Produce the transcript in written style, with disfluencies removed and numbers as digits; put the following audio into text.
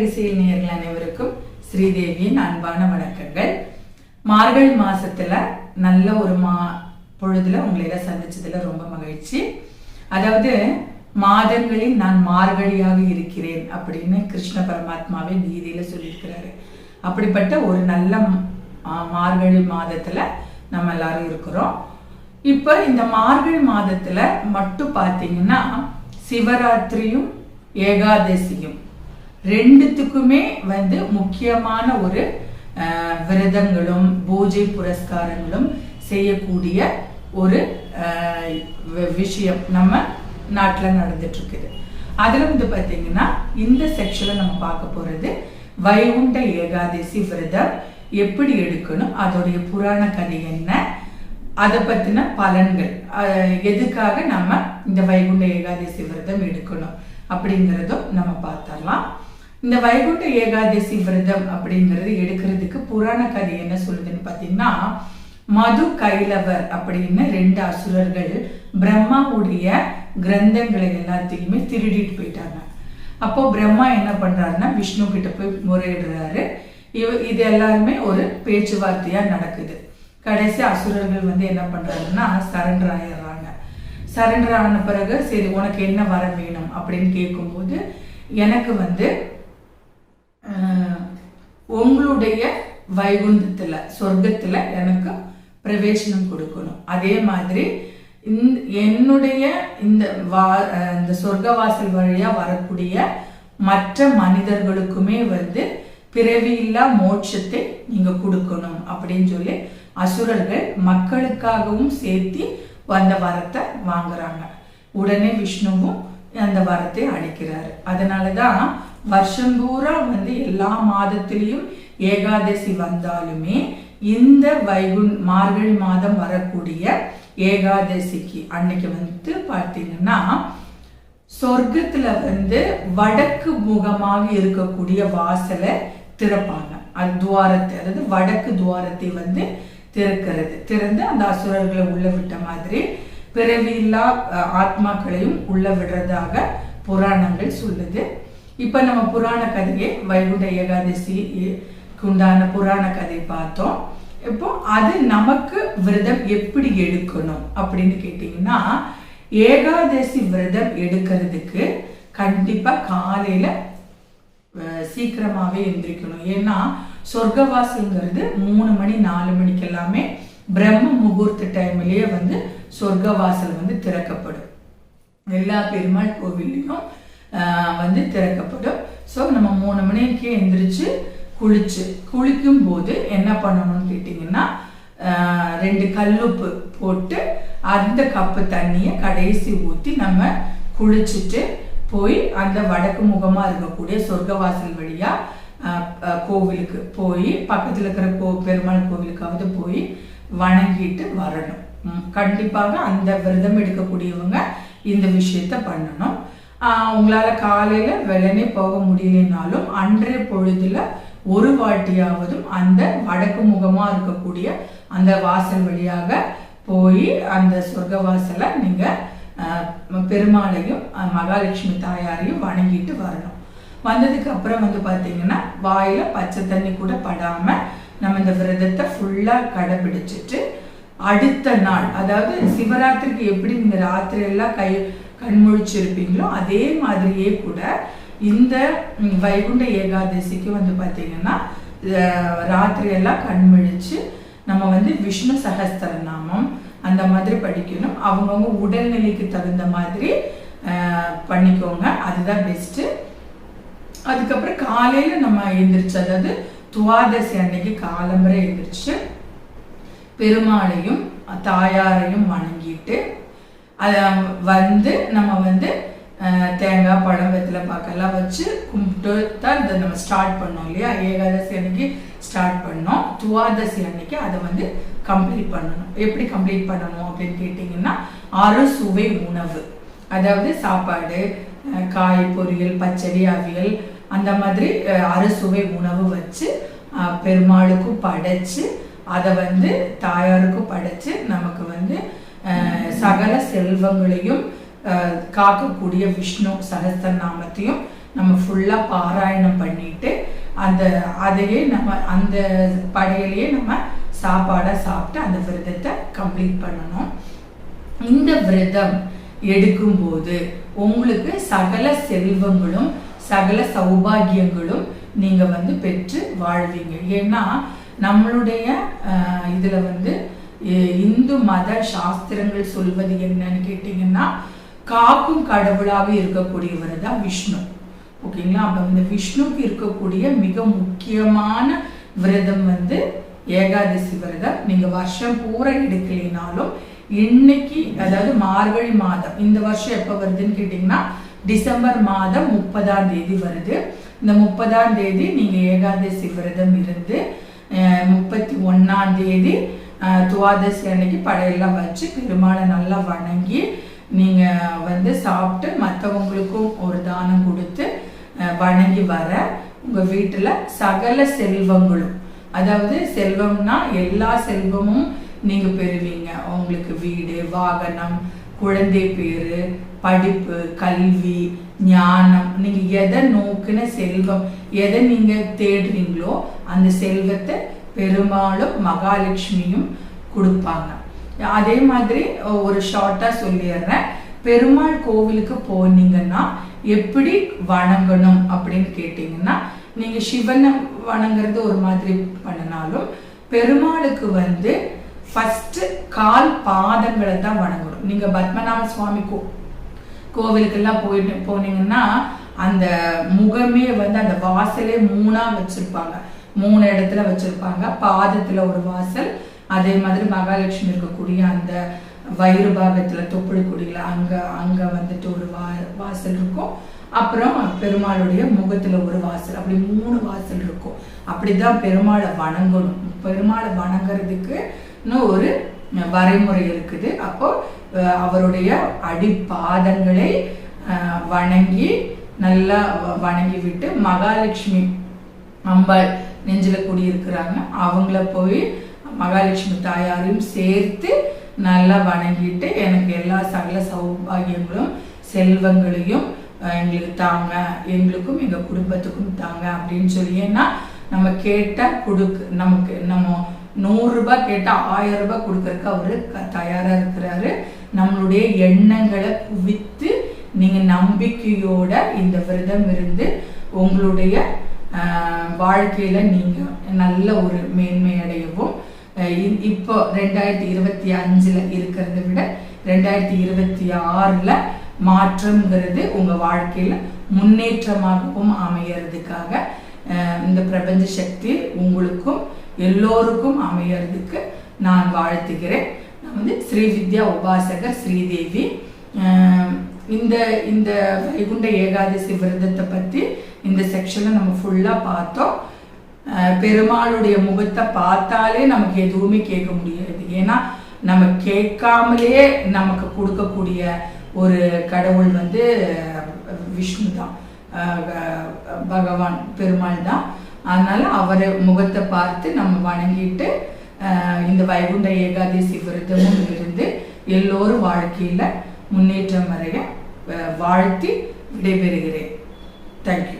அலைவரிசையில் நேயர்கள் அனைவருக்கும் ஸ்ரீதேவியின் அன்பான வணக்கங்கள். மார்கழி மாசத்துல நல்ல ஒரு பொழுதுல உங்களை சந்திச்சதுல ரொம்ப மகிழ்ச்சி. அதாவது மாதங்களில் நான் மார்கழியாக இருக்கிறேன் அப்படின்னு கிருஷ்ண பரமாத்மாவே கீதையில சொல்லியிருக்கிறாரு. அப்படிப்பட்ட ஒரு நல்ல மார்கழி மாதத்துல நம்ம எல்லாரும் இருக்கிறோம். இப்ப இந்த மார்கழி மாதத்துல மட்டும் பாத்தீங்கன்னா சிவராத்திரியும் ஏகாதசியும் ரெண்டுத்துக்குமே முக்கியமான ஒரு விரதங்களும் பூஜை புரஸ்காரங்களும் செய்யக்கூடிய ஒரு விஷயம் நம்ம நாட்டில் நடந்துட்டு இருக்குது. அதுல பாத்தீங்கன்னா இந்த செக்ஷன்ல நம்ம பார்க்க போறது வைகுண்ட ஏகாதசி விரதம் எப்படி எடுக்கணும், அதோடைய புராண கதை என்ன, அதை பத்தின பலன்கள், எதுக்காக நம்ம இந்த வைகுண்ட ஏகாதசி விரதம் எடுக்கணும் அப்படிங்கிறதும் நம்ம பார்த்தரலாம். இந்த வைகுண்ட ஏகாதசி விரதம் அப்படிங்கிறது எடுக்கிறதுக்கு புராண கதை என்ன சொல்லுதுன்னு பாத்தீங்கன்னா, மது கைலவர் அப்படின்னு 2 அசுரர்கள் பிரம்மாவுடைய கிரந்தங்களை எல்லாத்தையுமே திருடிட்டு போயிட்டாங்க. அப்போ பிரம்மா என்ன பண்றாருன்னா விஷ்ணு கிட்ட போய் முறையிடுறாரு. இது எல்லாருமே ஒரு பேச்சுவார்த்தையா நடக்குது. கடைசி அசுரர்கள் என்ன பண்றாருன்னா சரண்டர் ஆயிடுறாங்க. சரண்டர் ஆன பிறகு சரி உனக்கு என்ன வர வேணும் அப்படின்னு கேட்கும்போது, எனக்கு உங்களுடைய வைகுண்டத்துல சொர்க்கத்துல எனக்கு பிரவேசனம் கொடுக்கணும். அதே மாதிரி என்னுடைய இந்த சொர்க்கவாசல் வழியா வரக்கூடிய மற்ற மனிதர்களுக்குமே பிறவியில்லா மோட்சத்தை நீங்க கொடுக்கணும் அப்படின்னு சொல்லி அசுரர்கள் மக்களுக்காகவும் சேர்த்து அந்த வரத்தை வாங்குறாங்க. உடனே விஷ்ணுவும் அந்த வரத்தை அளிக்கிறாரு. அதனாலதான் வருஷம் பூரா எல்லா மாதத்திலையும் ஏகாதசி வந்தாலுமே இந்த மார்கழி மாதம் வரக்கூடிய ஏகாதசிக்கு அன்னைக்கு பார்த்தீங்கன்னா சொர்க்கத்துல வடக்கு முகமாக இருக்கக்கூடிய வாசலை திறப்பாங்க. அது துவாரத்தை, அதாவது வடக்கு துவாரத்தை திறந்து அந்த அசுரர்களை உள்ள விட்ட மாதிரி பிறவியில்லா ஆத்மாக்களையும் உள்ள விடுறதாக புராணங்கள் சொல்லுது. இப்ப நம்ம புராண கதையை வைகுண்ட ஏகாதசிக்கு உண்டான புராண கதை பார்த்தோம். இப்போ அது நமக்கு விரதம் எப்படி எடுக்கணும் அப்படின்னு கேட்டீங்கன்னா, ஏகாதசி விரதம் எடுக்கிறதுக்கு கண்டிப்பா காலையில சீக்கிரமாவே எந்திரிக்கணும். ஏன்னா சொர்க்கவாசல்ங்கிறது 3 மணி 4 மணிக்கு எல்லாமே பிரம்ம முகூர்த்த டைம்லயே சொர்க்கவாசல் திறக்கப்படும். எல்லா பெருமாள் கோவில்லையும் திறக்கப்படும். ஸோ நம்ம 3 மணிக்கு எந்திரிச்சு குளிக்கும் போது என்ன பண்ணணும்னு கேட்டீங்கன்னா, 2 கல்லுப்பு போட்டு அந்த கப்பு தண்ணியை கடைசி ஊற்றி நம்ம குளிச்சுட்டு போய் அந்த வடக்கு முகமா இருக்கக்கூடிய சொர்க்கவாசல் வழியா கோவிலுக்கு போய் பக்கத்துல இருக்கிற பெருமாள் கோவிலுக்காவது போய் வணங்கிட்டு வரணும். கண்டிப்பாக அந்த விரதம் எடுக்கக்கூடியவங்க இந்த விஷயத்த பண்ணணும். உங்களால காலையில வெள்ளனே போக முடியலனாலும் அன்றைய பொழுதுல ஒரு வாட்டியாவதும் அந்த வடக்கு முகமா இருக்கக்கூடிய அந்த வாசல் வழியாக போய் அந்த சொர்க்க வாசலை நீங்க பெருமாளையும் மகாலட்சுமி தாயாரையும் வணங்கிட்டு வரணும். வந்ததுக்கு அப்புறம் பாத்தீங்கன்னா வாயில பச்சை தண்ணி கூட படாம நம்ம இந்த விரதத்தை ஃபுல்லா கடைபிடிச்சிட்டு அடுத்த நாள், அதாவது சிவராத்திரிக்கு எப்படி நீங்க ராத்திரி எல்லாம் கண்முழிச்சிருப்பீங்களோ அதே மாதிரியே கூட இந்த வைகுண்ட ஏகாதசிக்கு பாத்தீங்கன்னா ராத்திரி எல்லாம் கண்முழிச்சு நம்ம விஷ்ணு சகஸ்திர நாமம் அந்த மாதிரி படிக்கணும். அவங்கவுங்க உடல்நிலைக்கு தகுந்த மாதிரி பண்ணிக்கோங்க, அதுதான் பெஸ்ட். அதுக்கப்புறம் காலையில நம்ம எழுந்திரிச்சு, அதாவது துவாதசி அன்னைக்கு காலம்பரை எழுந்திரிச்சு பெருமாளையும் தாயாரையும் வணங்கிட்டு நம்ம தேங்காய் பழம் வெத்தலை பாக்கெல்லாம் வச்சு கும்பிட்டு தான் இதை நம்ம ஸ்டார்ட் பண்ணோம் இல்லையா. ஏகாதசி அன்னைக்கு ஸ்டார்ட் பண்ணோம், துவாதசி அன்னைக்கு அதை கம்ப்ளீட் பண்ணணும். எப்படி கம்ப்ளீட் பண்ணணும் அப்படின்னு கேட்டீங்கன்னா, அறுசுவை உணவு, அதாவது சாப்பாடு, காய், பொரியல், பச்சடி, அவியல் அந்த மாதிரி அறுசுவை உணவு வச்சு பெருமாளுக்கும் படைச்சு அதை தாயாருக்கும் படைச்சு நமக்கு சகல செல்வங்களையும் காக்கக்கூடிய விஷ்ணு சகஸ்திர நாமத்தையும் நம்ம ஃபுல்லாக பாராயணம் பண்ணிட்டு அதையே நம்ம அந்த படையிலேயே நம்ம சாப்பாடை சாப்பிட்டு அந்த விரதத்தை கம்ப்ளீட் பண்ணணும். இந்த விரதம் எடுக்கும்போது உங்களுக்கு சகல செல்வங்களும் சகல சௌபாகியங்களும் நீங்க பெற்று வாழ்வீங்க. ஏன்னா நம்மளுடைய இதுல இந்து மத சாஸ்திரங்கள் சொல்வது என்னன்னு கேட்டீங்கன்னா, காக்கும் கடவுளாக இருக்கக்கூடியவர் தான் விஷ்ணு. ஓகேங்களா? அப்ப விஷ்ணுக்கு இருக்கக்கூடிய மிக முக்கியமான விரதம் ஏகாதசி விரதம். நீங்க வருஷம் பூரா எடுக்கலினாலும் இன்னைக்கு, அதாவது மார்கழி மாதம், இந்த வருஷம் எப்ப வருதுன்னு கேட்டீங்கன்னா டிசம்பர் மாதம் 30ஆம் தேதி வருது. இந்த 30ஆம் தேதி நீங்க ஏகாதசி விரதம் இருந்து 31ஆம் தேதி துவாதசி அன்னைக்கு படையெல்லாம் வச்சு பெருமாளை நல்லா வணங்கி நீங்க சாப்பிட்டு மற்றவங்களுக்கும் ஒரு தானம் கொடுத்து வணங்கி வர உங்க வீட்டுல சகல செல்வங்களும், அதாவது செல்வம்னா எல்லா செல்வமும் நீங்க பெறுவீங்க. உங்களுக்கு வீடு, வாகனம், குழந்தை பேரு, படிப்பு, கல்வி, ஞானம், நீங்க எதை நோக்கின செல்வம், எதை நீங்க தேடுறீங்களோ அந்த செல்வத்தை பெருமாளும் மகாலட்சுமியும் கொடுப்பாங்க. அதே மாதிரி ஒரு ஷார்ட்டா சொல்லிடுறேன். பெருமாள் கோவிலுக்கு போனீங்கன்னா எப்படி வணங்கணும் அப்படின்னு கேட்டீங்கன்னா, நீங்க சிவனை வணங்குறது ஒரு மாதிரி பண்ணினாலும் பெருமாளுக்கு ஃபர்ஸ்ட் கால் பாதங்களை தான் வணங்கணும். நீங்க பத்மநாப சுவாமி கோவிலுக்கெல்லாம் போனீங்கன்னா அந்த முகமே அந்த வாசலே 3ஆ வச்சிருப்பாங்க, 3 இடத்துல வச்சிருப்பாங்க. பாதத்துல ஒரு வாசல், அதே மாதிரி மகாலட்சுமி இருக்கக்கூடிய அந்த வயிறு பாகத்துல தொப்புள் குடியில அங்க ஒரு வாசல் இருக்கும். அப்புறம் பெருமாளுடைய முகத்துல ஒரு வாசல், அப்படி 3 வாசல் இருக்கும். அப்படிதான் பெருமாளை வணங்கணும். பெருமாளை வணங்குறதுக்கு ஒரு வரைமுறை இருக்குது. அப்போ அவருடைய அடிப்பாதங்களை வணங்கி நல்லா வணங்கி விட்டு, மகாலட்சுமி அம்பாள் நெஞ்சில குடியிருக்கிறாங்க, அவங்கள போய் மகாலட்சுமி தாயாரையும் சேர்த்து நல்லா வணங்கிட்டு, எனக்கு எல்லா சகல சௌபாகியங்களும் செல்வங்களையும் எங்களுக்கு தாங்க, எங்களுக்கும் எங்க குடும்பத்துக்கும் தாங்க அப்படின்னு சொல்லி. ஏன்னா நம்ம கேட்டா நமக்கு நம்ம 100 ரூபாய் கேட்டா 1000 ரூபாய் கொடுக்கறதுக்கு அவரு தயாரா இருக்கிறாரு. நம்மளுடைய எண்ணங்களை குவித்து நீங்க நம்பிக்கையோட இந்த விரதம் இருந்து உங்களுடைய வாழ்க்கையில நீங்க நல்ல ஒரு மேன்மை அடையவும், இப்போ 2025 இருக்கிறத விட 2026 மாற்றம்ங்கிறது உங்க வாழ்க்கையில முன்னேற்றமாகவும் அமையறதுக்காக இந்த பிரபஞ்ச சக்தி உங்களுக்கும் எல்லோருக்கும் அமையறதுக்கு நான் வாழ்த்துகிறேன். நான் ஸ்ரீ வித்யா உபாசகர் ஸ்ரீதேவி. இந்த வைகுண்ட ஏகாதசி விரதத்தை பத்தி இந்த செக்ஷன்ல நம்ம ஃபுல்லா பார்த்தோம். பெருமாளுடைய முகத்தை பார்த்தாலே நமக்கு எதுவுமே கேட்க முடியாது. ஏன்னா நம்ம கேட்காமலே நமக்கு கொடுக்கக்கூடிய ஒரு கடவுள் விஷ்ணு தான், பகவான் பெருமாள் தான். அதனால அவரை முகத்தை பார்த்து நம்ம வணங்கிட்டு இந்த வைகுண்ட ஏகாதசி விரதமும் இருந்து எல்லோரும் வாழ்க்கையில முன்னேற்றம் வரைய வாழ்த்தி விடைபெறுகிறேன். தேங்க்யூ.